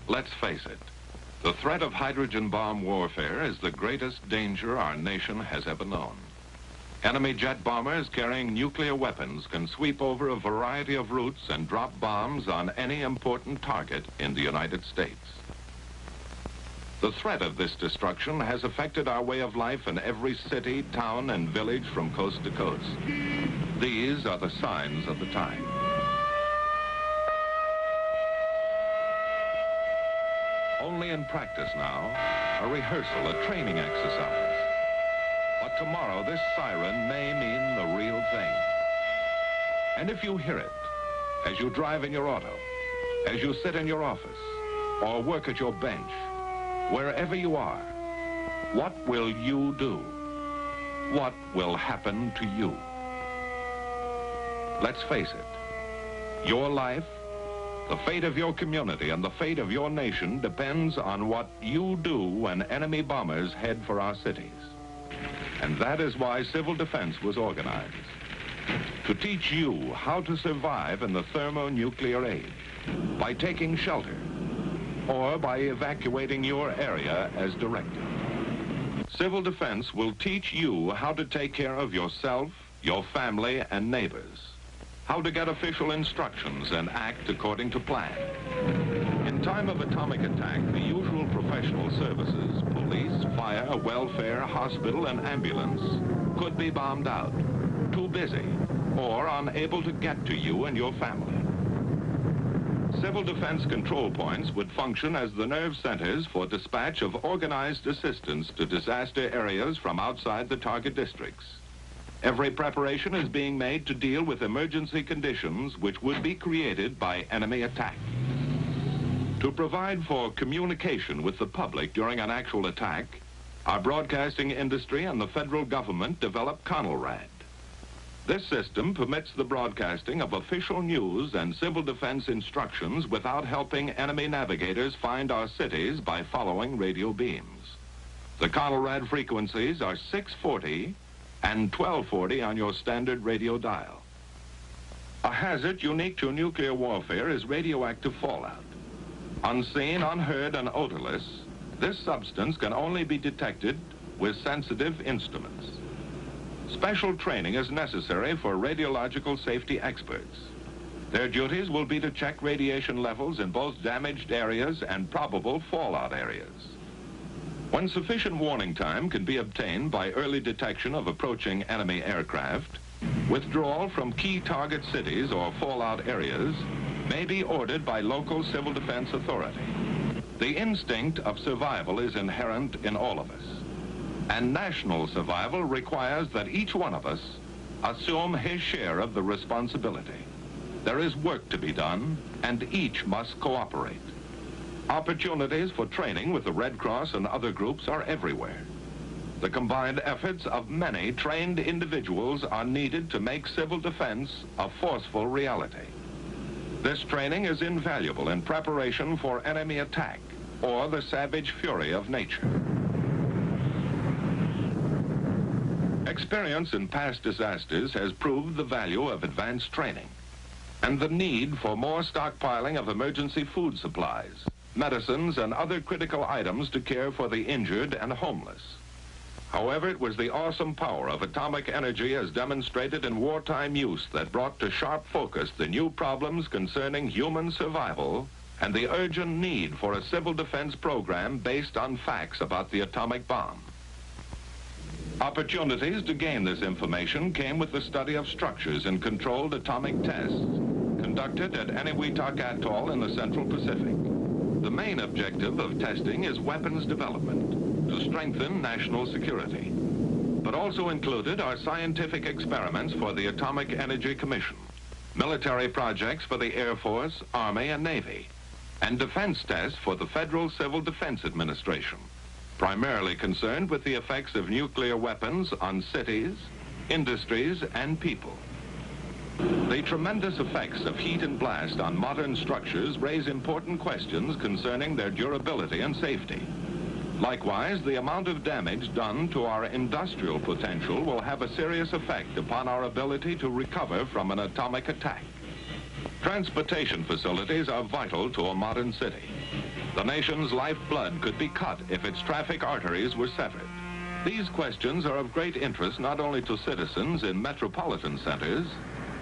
Let's face it, the threat of hydrogen bomb warfare is the greatest danger our nation has ever known. Enemy jet bombers carrying nuclear weapons can sweep over a variety of routes and drop bombs on any important target in the United States. The threat of this destruction has affected our way of life in every city, town, and village from coast to coast. These are the signs of the time. Only in practice now, a rehearsal, a training exercise. But tomorrow, this siren may mean the real thing. And if you hear it, as you drive in your auto, as you sit in your office, or work at your bench, wherever you are, what will you do? What will happen to you? Let's face it, your life, the fate of your community, and the fate of your nation depends on what you do when enemy bombers head for our cities. And that is why civil defense was organized, to teach you how to survive in the thermonuclear age, by taking shelter, or by evacuating your area as directed. Civil defense will teach you how to take care of yourself, your family, and neighbors, how to get official instructions and act according to plan. In time of atomic attack, the usual professional services, police, fire, welfare, hospital, and ambulance, could be bombed out, too busy, or unable to get to you and your family. Civil defense control points would function as the nerve centers for dispatch of organized assistance to disaster areas from outside the target districts. Every preparation is being made to deal with emergency conditions which would be created by enemy attack. To provide for communication with the public during an actual attack, our broadcasting industry and the federal government developed CONELRAD. This system permits the broadcasting of official news and civil defense instructions without helping enemy navigators find our cities by following radio beams. The CONELRAD frequencies are 640 and 1240 on your standard radio dial. A hazard unique to nuclear warfare is radioactive fallout. Unseen, unheard, and odorless, this substance can only be detected with sensitive instruments. Special training is necessary for radiological safety experts. Their duties will be to check radiation levels in both damaged areas and probable fallout areas. When sufficient warning time can be obtained by early detection of approaching enemy aircraft, withdrawal from key target cities or fallout areas may be ordered by local civil defense authority. The instinct of survival is inherent in all of us. And national survival requires that each one of us assume his share of the responsibility. There is work to be done, and each must cooperate. Opportunities for training with the Red Cross and other groups are everywhere. The combined efforts of many trained individuals are needed to make civil defense a forceful reality. This training is invaluable in preparation for enemy attack or the savage fury of nature. Experience in past disasters has proved the value of advanced training and the need for more stockpiling of emergency food supplies, medicines, and other critical items to care for the injured and homeless. However, it was the awesome power of atomic energy as demonstrated in wartime use that brought to sharp focus the new problems concerning human survival and the urgent need for a civil defense program based on facts about the atomic bomb. Opportunities to gain this information came with the study of structures in controlled atomic tests conducted at Eniwetok Atoll in the Central Pacific. The main objective of testing is weapons development to strengthen national security, but also included are scientific experiments for the Atomic Energy Commission, military projects for the Air Force, Army, and Navy, and defense tests for the Federal Civil Defense Administration, primarily concerned with the effects of nuclear weapons on cities, industries, and people. The tremendous effects of heat and blast on modern structures raise important questions concerning their durability and safety. Likewise, the amount of damage done to our industrial potential will have a serious effect upon our ability to recover from an atomic attack. Transportation facilities are vital to a modern city. The nation's lifeblood could be cut if its traffic arteries were severed. These questions are of great interest not only to citizens in metropolitan centers,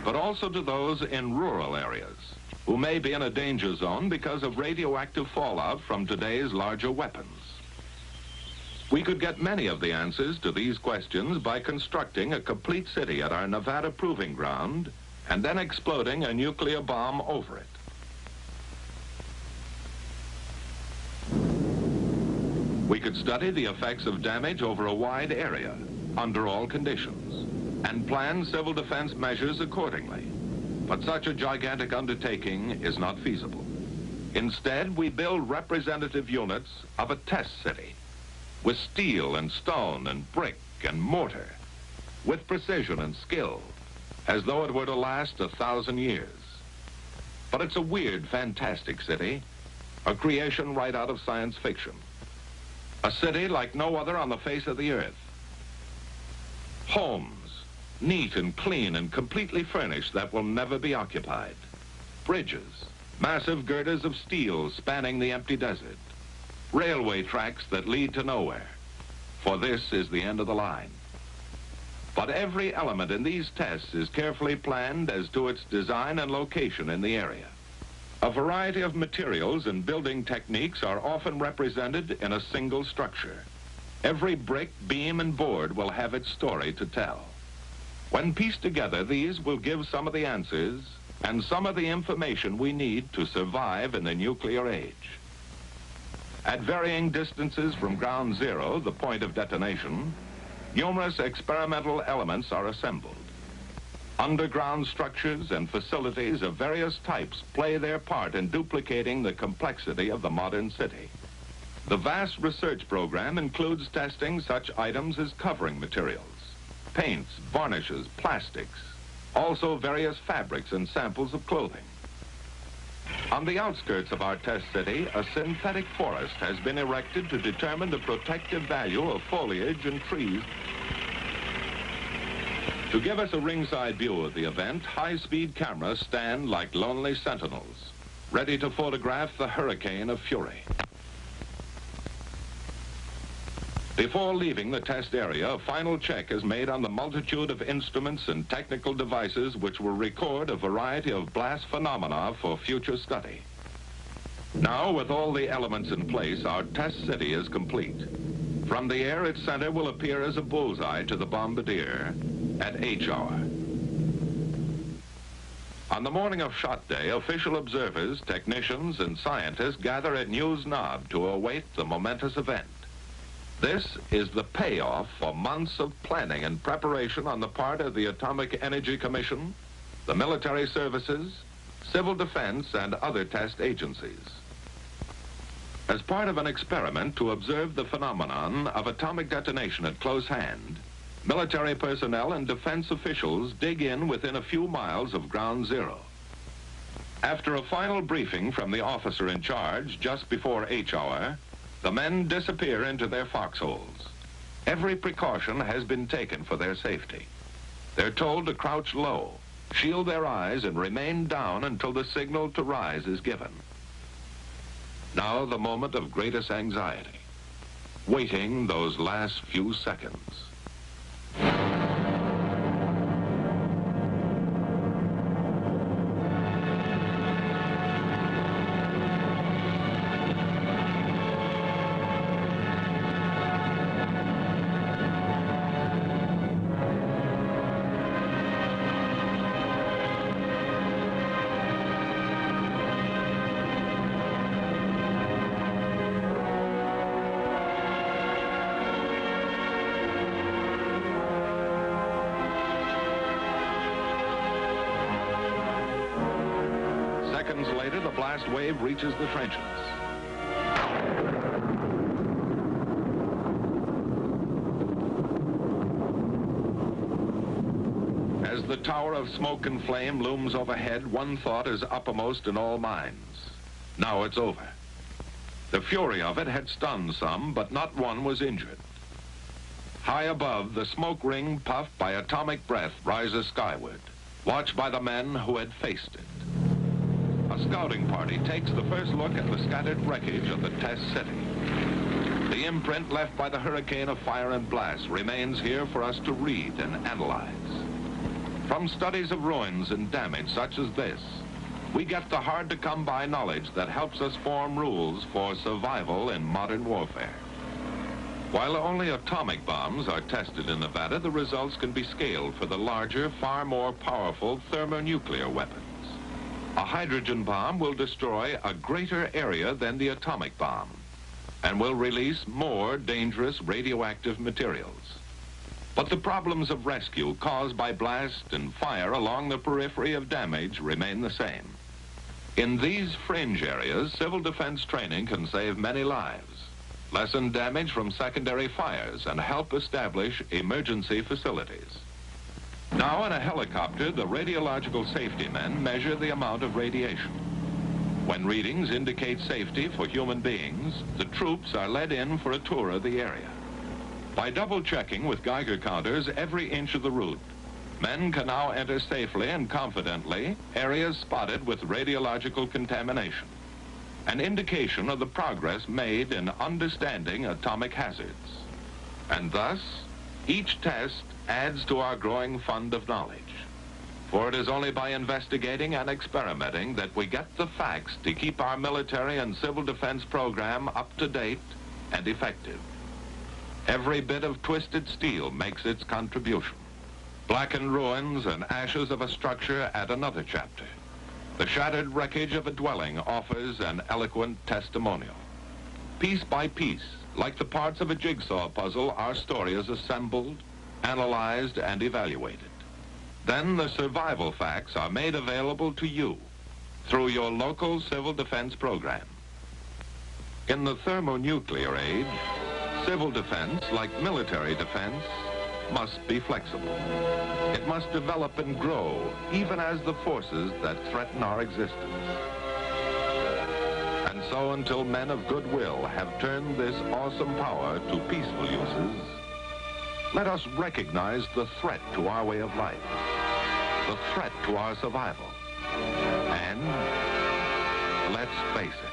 but also to those in rural areas who may be in a danger zone because of radioactive fallout from today's larger weapons. We could get many of the answers to these questions by constructing a complete city at our Nevada proving ground and then exploding a nuclear bomb over it. We could study the effects of damage over a wide area, under all conditions, and plan civil defense measures accordingly. But such a gigantic undertaking is not feasible. Instead, we build representative units of a test city, with steel and stone and brick and mortar, with precision and skill, as though it were to last 1,000 years. But it's a weird, fantastic city, a creation right out of science fiction. A city like no other on the face of the earth. Homes, neat and clean and completely furnished, that will never be occupied. Bridges, massive girders of steel spanning the empty desert. Railway tracks that lead to nowhere, for this is the end of the line. But every element in these tests is carefully planned as to its design and location in the area. A variety of materials and building techniques are often represented in a single structure. Every brick, beam, and board will have its story to tell. When pieced together, these will give some of the answers and some of the information we need to survive in the nuclear age. At varying distances from ground zero, the point of detonation, numerous experimental elements are assembled. Underground structures and facilities of various types play their part in duplicating the complexity of the modern city. The vast research program includes testing such items as covering materials, paints, varnishes, plastics, also various fabrics and samples of clothing. On the outskirts of our test city, a synthetic forest has been erected to determine the protective value of foliage and trees. To give us a ringside view of the event, high-speed cameras stand like lonely sentinels, ready to photograph the hurricane of fury. Before leaving the test area, a final check is made on the multitude of instruments and technical devices which will record a variety of blast phenomena for future study. Now, with all the elements in place, our test city is complete. From the air, its center will appear as a bullseye to the bombardier at H hour. On the morning of shot day, official observers, technicians, and scientists gather at News Knob to await the momentous event. This is the payoff for months of planning and preparation on the part of the Atomic Energy Commission, the military services, civil defense, and other test agencies. As part of an experiment to observe the phenomenon of atomic detonation at close hand, military personnel and defense officials dig in within a few miles of ground zero. After a final briefing from the officer in charge just before H hour, the men disappear into their foxholes. Every precaution has been taken for their safety. They're told to crouch low, shield their eyes, and remain down until the signal to rise is given. Now the moment of greatest anxiety, waiting those last few seconds. Seconds later, the blast wave reaches the trenches. As the tower of smoke and flame looms overhead, one thought is uppermost in all minds. Now it's over. The fury of it had stunned some, but not one was injured. High above, the smoke ring puffed by atomic breath rises skyward, watched by the men who had faced it. scouting party takes the first look at the scattered wreckage of the test city. The imprint left by the hurricane of fire and blast remains here for us to read and analyze. From studies of ruins and damage such as this, we get the hard-to-come-by knowledge that helps us form rules for survival in modern warfare. While only atomic bombs are tested in Nevada, the results can be scaled for the larger, far more powerful thermonuclear weapons. A hydrogen bomb will destroy a greater area than the atomic bomb and will release more dangerous radioactive materials. But the problems of rescue caused by blast and fire along the periphery of damage remain the same. In these fringe areas, civil defense training can save many lives, lessen damage from secondary fires, and help establish emergency facilities. Now, in a helicopter, the radiological safety men measure the amount of radiation. When readings indicate safety for human beings, the troops are led in for a tour of the area. By double-checking with Geiger counters every inch of the route, men can now enter safely and confidently areas spotted with radiological contamination, an indication of the progress made in understanding atomic hazards. And thus, each test adds to our growing fund of knowledge. For it is only by investigating and experimenting that we get the facts to keep our military and civil defense program up to date and effective. Every bit of twisted steel makes its contribution. Blackened ruins and ashes of a structure add another chapter. The shattered wreckage of a dwelling offers an eloquent testimonial. Piece by piece, like the parts of a jigsaw puzzle, our story is assembled, analyzed, and evaluated. Then the survival facts are made available to you through your local civil defense program. In the thermonuclear age, civil defense, like military defense, must be flexible. It must develop and grow, even as the forces that threaten our existence. And so until men of goodwill have turned this awesome power to peaceful uses, let us recognize the threat to our way of life, the threat to our survival. And let's face it.